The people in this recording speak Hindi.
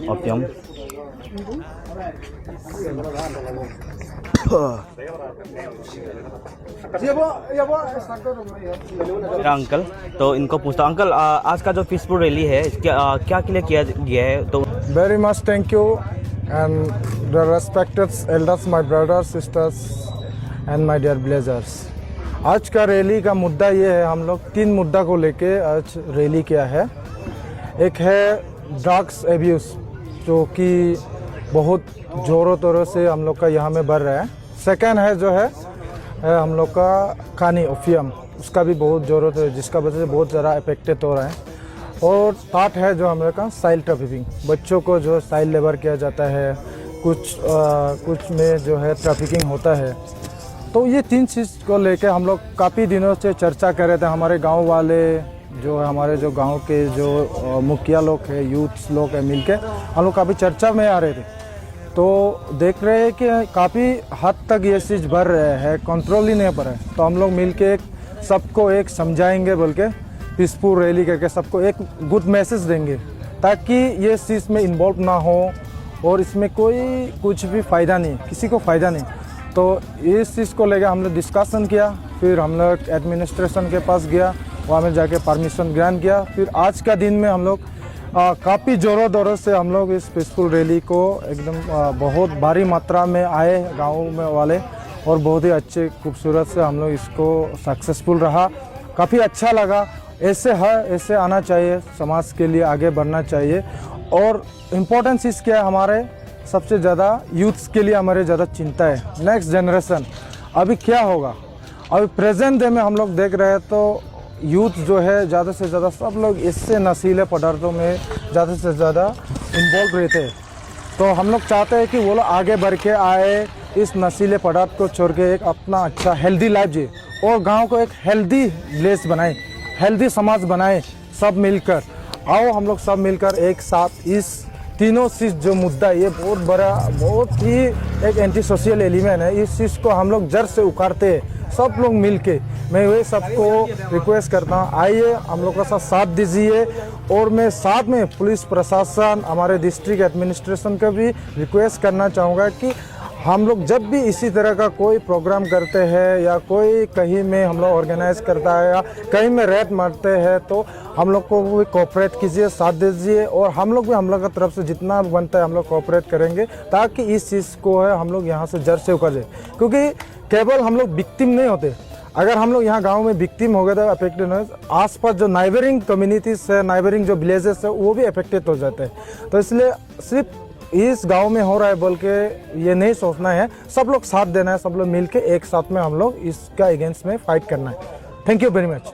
Opium. मेरा अंकल, तो इनको पूछता हूँ अंकल, आज का जो पीसफुल रैली है क्या के लिए किया गया है? तो Very much thank you and the respected elders, my brothers, sisters and my dear villagers. आज का रैली का मुद्दा ये है, हम लोग 3 मुद्दा को लेके आज रैली किया है। एक है ड्रग्स एब्यूज़, जो कि बहुत ज़ोरों तोरों से हम लोग का यहाँ में बढ़ रहा है। सेकंड है जो है हम लोग का खानी ओपियम, उसका भी बहुत ज़रूरत है, जिसका वजह से बहुत ज़्यादा अफेक्टेड हो रहा है। और थर्ड है जो हम लोग का चाइल्ड ट्रैफिकिंग, बच्चों को जो चाइल्ड लेबर किया जाता है, कुछ में जो है ट्रैफिकिंग होता है। तो ये 3 चीज़ को लेके हम लोग काफ़ी दिनों से चर्चा कर रहे थे। हमारे गांव वाले जो है, हमारे जो गांव के जो मुखिया लोग हैं, यूथ लोग हैं, मिलके हम लोग काफ़ी चर्चा में आ रहे थे। तो देख रहे हैं कि काफ़ी हद तक ये चीज़ बढ़ रहे हैं, कंट्रोल ही नहीं पा रहे। तो हम लोग मिलके सबको एक समझाएंगे बोल के पीसफुल रैली करके सबको एक गुड मैसेज देंगे, ताकि ये चीज़ में इन्वॉल्व ना हो और इसमें कोई कुछ भी फ़ायदा नहीं, किसी को फ़ायदा नहीं। तो इस चीज़ को लेकर हम लोग डिस्कशन किया, फिर हम लोग एडमिनिस्ट्रेशन के पास गया, वहाँ में जाके परमिशन ग्रांट किया। फिर आज का दिन में हम लोग काफ़ी ज़ोरों दौरों से हम लोग इस पीसफुल रैली को एकदम बहुत भारी मात्रा में आए गाँव में वाले, और बहुत ही अच्छे खूबसूरत से हम लोग इसको सक्सेसफुल रहा। काफ़ी अच्छा लगा। ऐसे आना चाहिए, समाज के लिए आगे बढ़ना चाहिए। और इम्पोर्टेंट चीज़ क्या है, हमारे सबसे ज़्यादा यूथ्स के लिए हमारे ज़्यादा चिंता है, नेक्स्ट जनरेशन अभी क्या होगा। अभी प्रेजेंट डे में हम लोग देख रहे हैं तो यूथ जो है ज़्यादा से ज़्यादा सब लोग इससे नशीले पदार्थों में ज़्यादा से ज़्यादा इन्वॉल्व रहते हैं। तो हम लोग चाहते हैं कि वो लोग आगे बढ़ के आए, इस नशीले पदार्थ को छोड़ के एक अपना अच्छा हेल्दी लाइफ जिए और गांव को एक हेल्दी विलेज बनाए, हेल्दी समाज बनाए। सब मिलकर आओ, हम लोग सब मिलकर एक साथ इस तीनों चीज़ जो मुद्दा है, ये बहुत बड़ा, बहुत ही एक एंटी सोशल एलिमेंट है। इस चीज़ को हम लोग जड़ से उखाड़ते हैं सब लोग मिलके। मैं वही सबको रिक्वेस्ट करता हूँ, आइए हम लोग का साथ दीजिए। और मैं साथ में पुलिस प्रशासन, हमारे डिस्ट्रिक्ट एडमिनिस्ट्रेशन का भी रिक्वेस्ट करना चाहूँगा कि हम लोग जब भी इसी तरह का कोई प्रोग्राम करते हैं या कोई कहीं में हम लोग ऑर्गेनाइज करता है या कहीं में रेड मारते हैं, तो हम लोग को भी कोऑपरेट कीजिए, साथ दीजिए। और हम लोग भी हम लोग की तरफ से जितना बनता है हम लोग कोऑपरेट करेंगे, ताकि इस चीज़ को है हम लोग यहाँ से जड़ से उखाड़ जाए। क्योंकि केवल हम लोग विक्टिम नहीं होते, अगर हम लोग यहाँ गांव में विक्टिम हो गए तो अफेक्टेड हो, आसपास जो नाइबरिंग कम्युनिटीज़ है, नाइबरिंग जो विलेजेस है, वो भी अफेक्टेड हो जाते हैं। तो इसलिए सिर्फ इस गांव में हो रहा है बोल के ये नहीं सोचना है, सब लोग साथ देना है, सब लोग मिलके एक साथ में हम लोग इसका अगेंस्ट में फाइट करना है। Thank you very much.